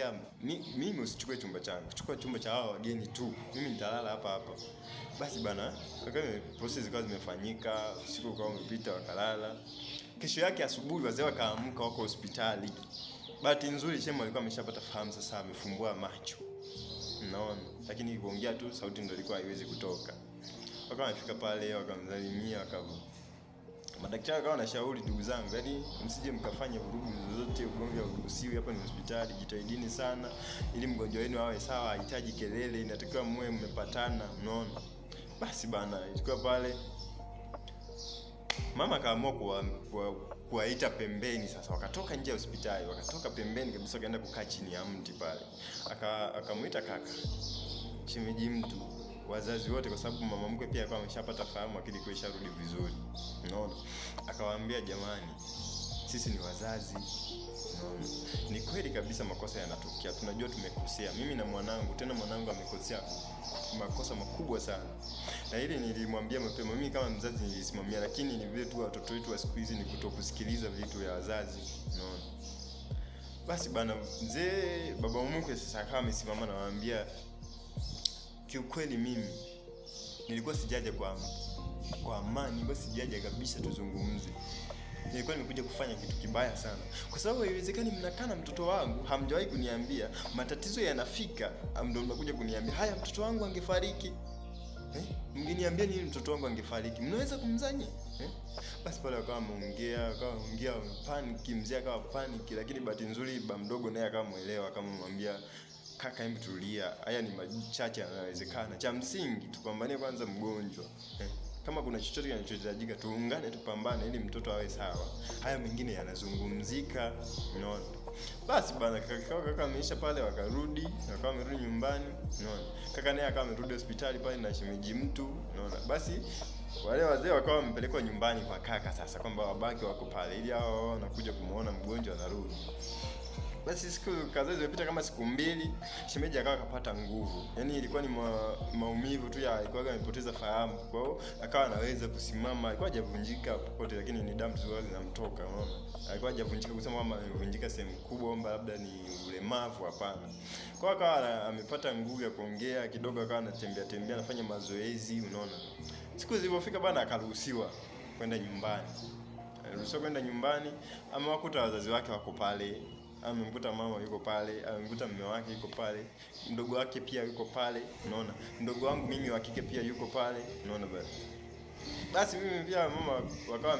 akamwambia mimi usichukue chumba changu, chukua chumba cha hao wageni tu, mimi nitalala hapa hapa. Basi bana, process zikawa zimefanyika, siku kwa umepita, wakalala. Kesho yake asubuhi wazee wakaamka, wako hospitali. Bahati nzuri shemu alikuwa ameshapata fahamu, sasa amefumbua macho, unaona, lakini kuongea tu sauti ndio ilikuwa haiwezi kutoka. Wakawa wamefika pale, wakamsalimia, madaktari wakawa wanashauri, ndugu zangu, yaani msije mkafanya vurugu zozote, ugomvi hauruhusiwi, hapa ni hospitali, jitahidini sana ili mgonjwa wenu awe sawa, hahitaji kelele, inatakiwa muwe mmepatana, unaona. Basi bana, ilikuwa pale mama akaamua kuwaita pembeni. Sasa wakatoka nje ya hospitali, wakatoka pembeni kabisa, wakaenda kukaa chini ya mti pale. Akamuita kaka, shemeji mtu, wazazi wote, kwa sababu mama mkwe pia alikuwa ameshapata fahamu, akili kwa isharudi vizuri, unaona. Akawaambia, jamani, sisi ni wazazi, unaona, ni kweli kabisa makosa yanatokea, tunajua tumekosea, mimi na mwanangu, tena mwanangu amekosea makosa makubwa sana, na hili nilimwambia mapema, mimi kama mzazi nilisimamia, lakini ni vile tu watoto wetu wa siku hizi ni kutokusikiliza vitu vya wazazi, unaona. Basi bana, mzee baba mkwe sasa akawa amesimama na waambia, kiukweli mimi nilikuwa sijaja kwa amani, nilikuwa sijaja kabisa tuzungumze. Nilikuwa nimekuja kufanya kitu kibaya sana, kwa sababu haiwezekani mnakaa na mtoto wangu hamjawahi kuniambia, matatizo yanafika ndio mnakuja kuniambia haya mtoto wangu angefariki. Mngeniambia nini mtoto wangu angefariki? Mnaweza kumzanya? Basi pale wakawa wameongea panic, mzee akawa panic, lakini bahati nzuri baba mdogo naye akawa muelewa, akamwambia, kaka, hebu tulia, haya ni machache yanawezekana, cha msingi tupambanie kwanza mgonjwa. Kama kuna chochote kinachohitajika tuungane, tupambane ili mtoto awe sawa, haya mengine yanazungumzika, unaona. Basi bana, kaka ameisha pale, wakarudi, wakawa wamerudi nyumbani, unaona. Kaka naye akawa amerudi hospitali pale na shemeji mtu, unaona. Basi wale wazee wakawa wamepelekwa nyumbani kwa kaka sasa, kwamba wabaki wako pale ili hao wanakuja kumuona mgonjwa anarudi. Basi siku kadhaa zilipita, kama siku 2, shemeji akawa akapata nguvu. Yaani ilikuwa ni maumivu tu, alikuwa amepoteza fahamu. Kwa hiyo akawa anaweza kusimama, alikuwa hajavunjika popote, lakini ni damu tu zinamtoka, unaona. Alikuwa hajavunjika kusema kwamba amevunjika sehemu kubwa, kwamba labda ni ulemavu, hapana. Kwa hiyo akawa amepata nguvu ya kuongea kidogo, akawa anatembea anafanya mazoezi, unaona. Siku zilipofika bana, akaruhusiwa kwenda nyumbani. Aliruhusiwa kwenda nyumbani, amewakuta wazazi wake wako pale. Amemkuta mama yuko pale, amemkuta mume wake yuko pale, mdogo wake pia yuko pale, unaona. Mdogo wangu mimi wa kike pia yuko pale, unaona bwana. Basi mimi pia mama wakawa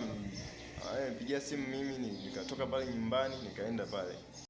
amenipigia simu, mimi nikatoka pale nyumbani nikaenda pale.